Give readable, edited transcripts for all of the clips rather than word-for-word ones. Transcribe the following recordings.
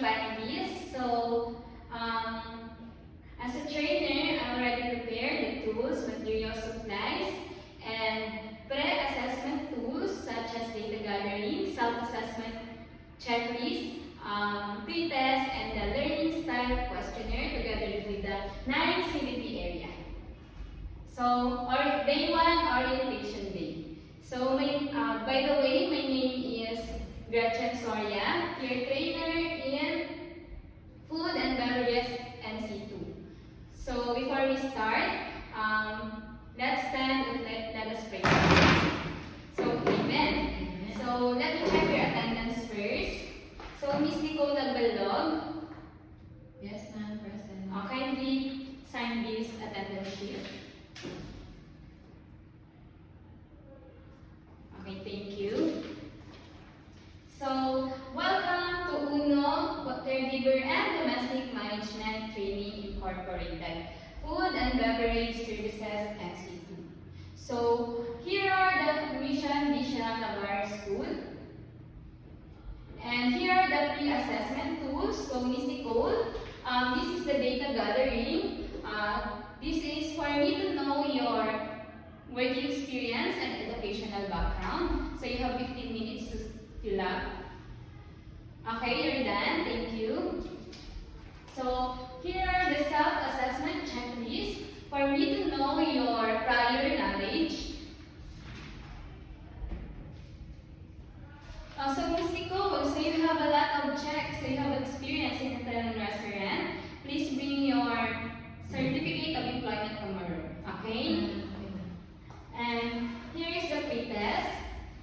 panelists. So, as a trainer, I'm already prepared the tools, materials, supplies, and pre-assessment tools such as data gathering, self-assessment checklist, pre-test, and the learning style questionnaire together with the 9 CBT area. So, day 1, orientation day. So, by the way, my name is Gretchen Soria, your trainer in Food and Beverages NC2. So, before we start, let's stand and let us pray. So, amen. So, let me check your attendance first. So, Miss Nicole Nagbalog. Yes, ma'am, present. Kindly sign this attendance sheet. Okay, thank you. So, welcome to UNO Caregiver and Domestic Management Training Incorporated, Food and Beverage Services NC2. So, here are the mission vision of our school. And here are the pre-assessment tools. So, Ms. Nicole, this is the data gathering. This is for me to know your working experience and educational background. So, you have 15 minutes to fill up. Okay, you're done. Thank you. So, here are the self-assessment checklist for me to know your prior knowledge. So, Ms. Nicole, so you have a lot of checks, so you have experience in hotel and restaurant. Please bring your certificate of employment tomorrow. Okay? And here is the pre-test.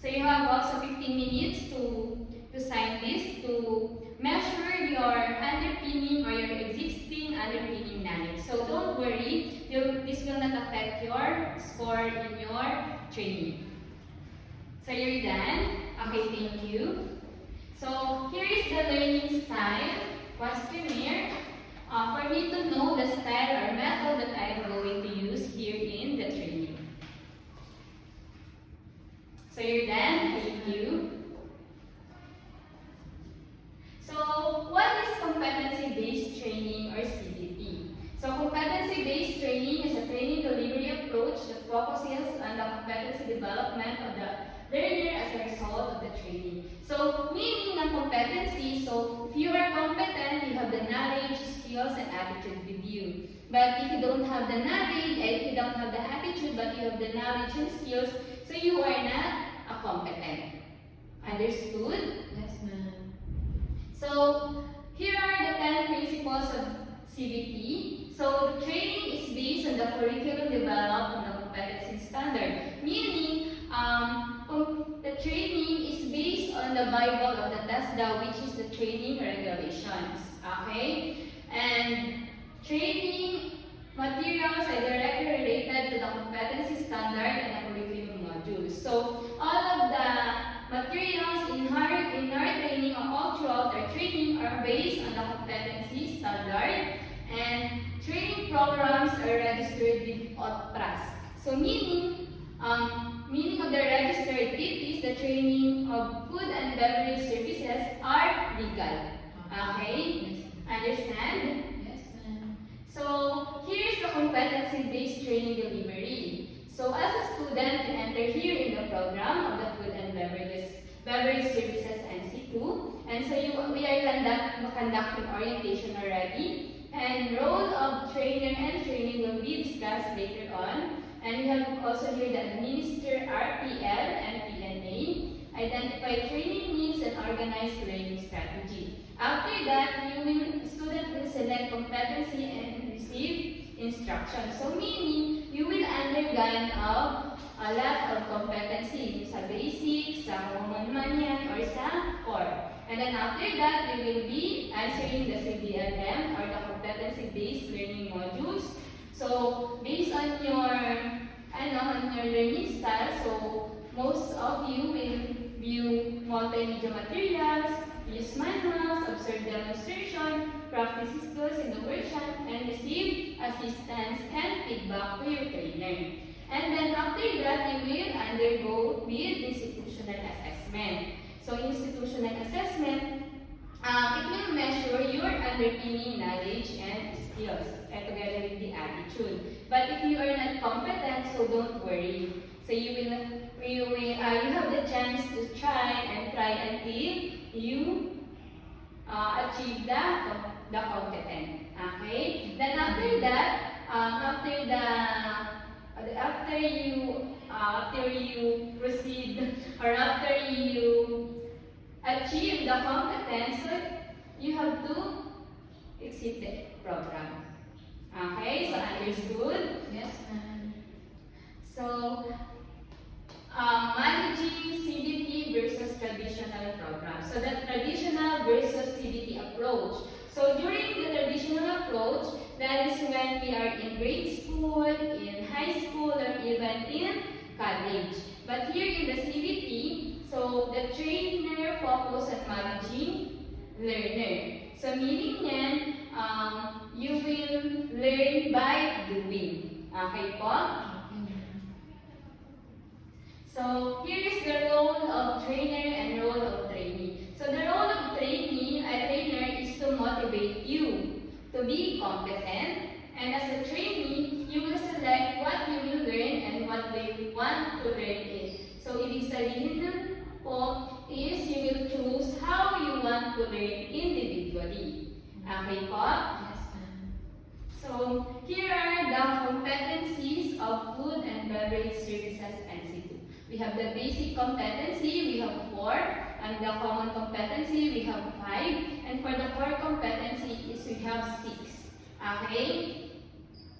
So you have also 15 minutes to sign this to measure your underpinning or your existing underpinning knowledge. So don't worry, this will not affect your score in your training. So you're done? Okay, thank you. So here is the learning style questionnaire for me to know the style or method that I am going to use here in the training. So you're done? Thank you. So what is competency-based training or CBT? So competency-based training is a training delivery approach that focuses on the competency development of the learner as a result of the training. So meaning ng competency, so if you are competent, you have the knowledge, skills, and attitude with you. But if you don't have the knowledge, and if you don't have the attitude, but you have the knowledge and skills, so you are not competent. Understood? Yes, ma'am. So, here are the 10 principles of CBT. So, the training is based on the curriculum developed on the competency standard. Meaning, the training is based on the Bible of the TESDA, which is the training regulations. Okay? And training materials are directly related to the competency standard and the curriculum modules. So, all of the materials in our training or all throughout our training are based on the competency standard, and training programs are registered with OTPRAS. So, meaning of the registered entities, the training of food and beverage services are legal. Okay? Understand? So, here is the competency-based training delivery. So, as a student, you enter here in the program of the Food and Beverage Services NC2. And so, we are conducting orientation already. And role of trainer and training will be discussed later on. And we have also here the administer RPL and PNA, identify training needs and organize learning strategy. After that, student will select competency and receive instruction. So meaning, you will undergone a lot of competency sa basic, sa common man yan, or sa core. And then after that, you will be answering the CBLM or the competency-based learning modules. So based on your learning style, so most of you will view multimedia materials, use manuals, observe demonstration, practice skills in the workshop, and receive assistance and feedback to your trainer. And then after that, you will undergo with institutional assessment. So institutional assessment, it will measure your underpinning knowledge and skills and together with the attitude. But if you are not competent, so don't worry. So you have the chance to try until you achieve the competent. Okay. Then after that, after you proceed or after you achieve the competence, so you have to exit the program. Okay, so understood? Yes, ma'am. So, managing CBT versus traditional program. So, the traditional versus CBT approach. So, during the traditional approach, that is when we are in grade school, in high school, or even in college. But here in the CBT, so the trainer focus on managing learner. So, meaning yan, you will learn by doing. Okay po? Okay, ma'am. So, here is the role of trainer and role of trainee. So, the role of trainer is to motivate you to be competent. And as a trainee, you will select what you will learn and what they want to learn it. So, ibig sabihin nun po is you will choose how you want to learn individually. Okay po? Yes, ma'am. So, here are the competencies of food and beverage services NC2. We have the basic competency, we have 4, and the common competency, we have 5, and for the core competency is we have 6. Okay?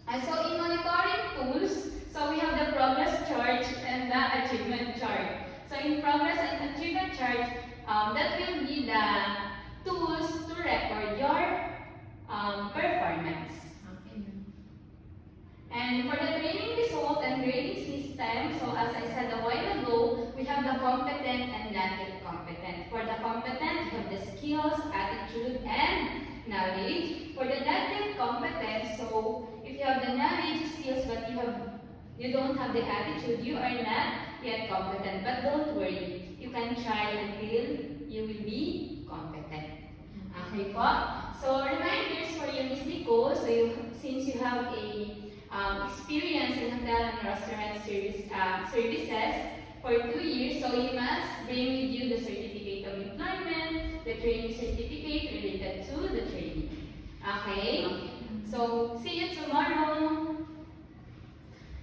And so, in monitoring tools, so we have the progress chart and the achievement chart. So, in progress and achievement chart, that will be the tools to record your performance. Okay, ma'am. And for the training result and grading system, so as I said a while ago, we have the competent and not yet competent. For the competent, we have the skills, attitude, and knowledge. For the not yet competent, so if you have the knowledge, skills, but you don't have the attitude, you are not yet competent. But don't worry, you can try until you will be competent. Okay po? So reminders for you, Miss Nicole, so since you have a experience in hotel and restaurant services for 2 years, so you must bring with you the certificate of employment, the training certificate related to the training. Okay? So, see you tomorrow.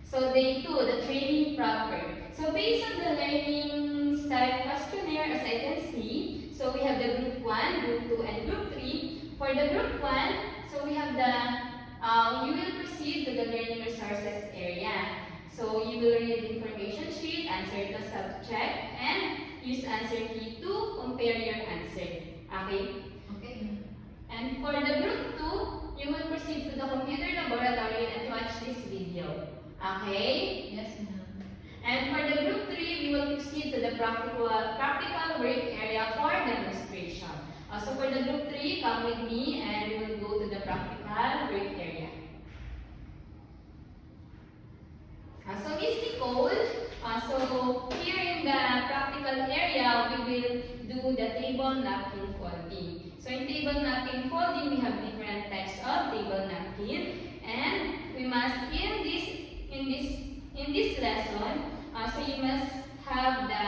So, day 2, the training proper. So, based on the learning style questionnaire, as I can see, so we have the group 1, group 2, and group 3. For the group 1, so we have you will proceed to the learning resources area. So, you will read the information sheet, answer the subject, and use answer key to compare your answer. Okay? Okay, ma'am. And for the group 2, you will proceed to the computer laboratory and watch this video. Okay? Yes, ma'am. And for the group 3, we will proceed to the practical work area for demonstration. So for the group 3, come with me and we will go to the practical work area. So Miss Nicole, so here in the practical area, we will do the table napkin folding. So in table napkin folding, we have different types of table napkin, and we must in this lesson, so you must have the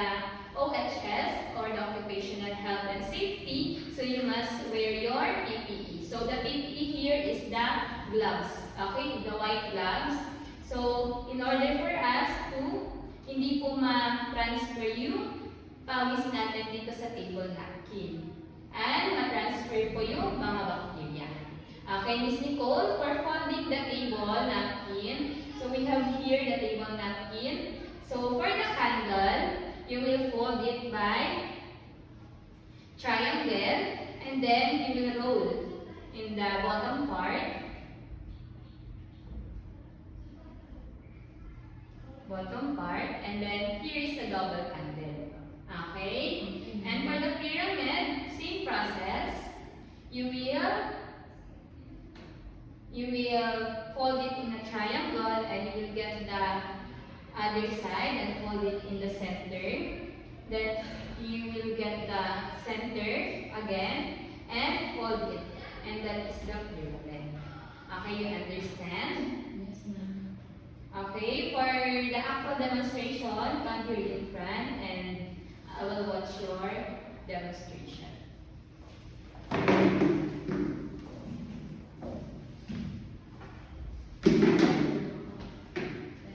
OHS or the Occupational Health and Safety. So you must wear your PPE. So the PPE here is the gloves, okay, the white gloves. So in order for us to hindi po ma-transfer yung pawis natin dito sa table napkin. And ma-transfer po yung mga bacteria. Okay, Miss Nicole, for folding the table napkin, so we have here the table napkin. So for the candle, you will fold it by triangle and then you will roll in the bottom part. And then here is the double candle. Okay? And for the pyramid, same process. You will fold it in a triangle and you will get the other side and fold it in the center. Then you will get the center again and fold it. And that is the pyramid. Okay, you understand? Yes, ma'am. Okay, for the actual demonstration, come here in front and I will watch your demonstration. Kaya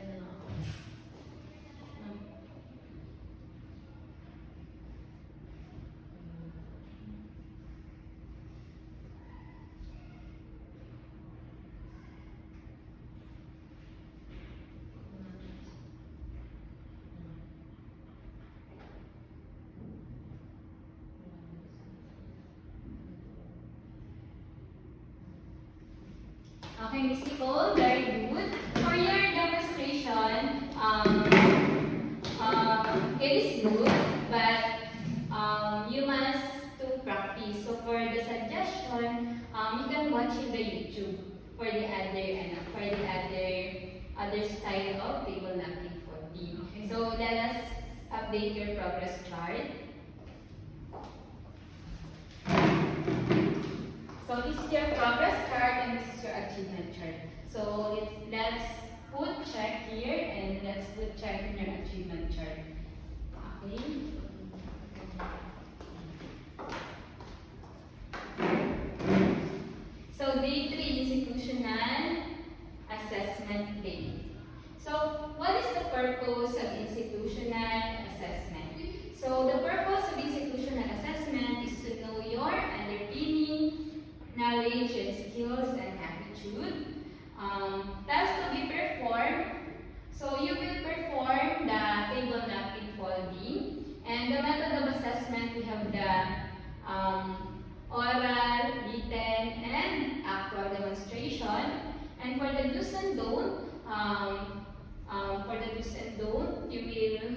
na ako. Okay, Miss Nicole, very good. For your demonstration, it is good, but you must to practice. So for the suggestion, you can watch in the YouTube for the other style of table napkin 14. Okay. So let us update your progress chart. So this is your progress chart and this is your achievement chart. So let's put check here and let's put check in your achievement chart. Okay. So day 3 institutional assessment day. So what is the purpose of institutional assessment? So the purpose of institutional assessment is to know your underpinning, knowledge and skills and aptitude. Tasks to be performed. So you will perform the table napkin folding. And the method of assessment, we have the oral, written, and actual demonstration. And for the do's and don't, you will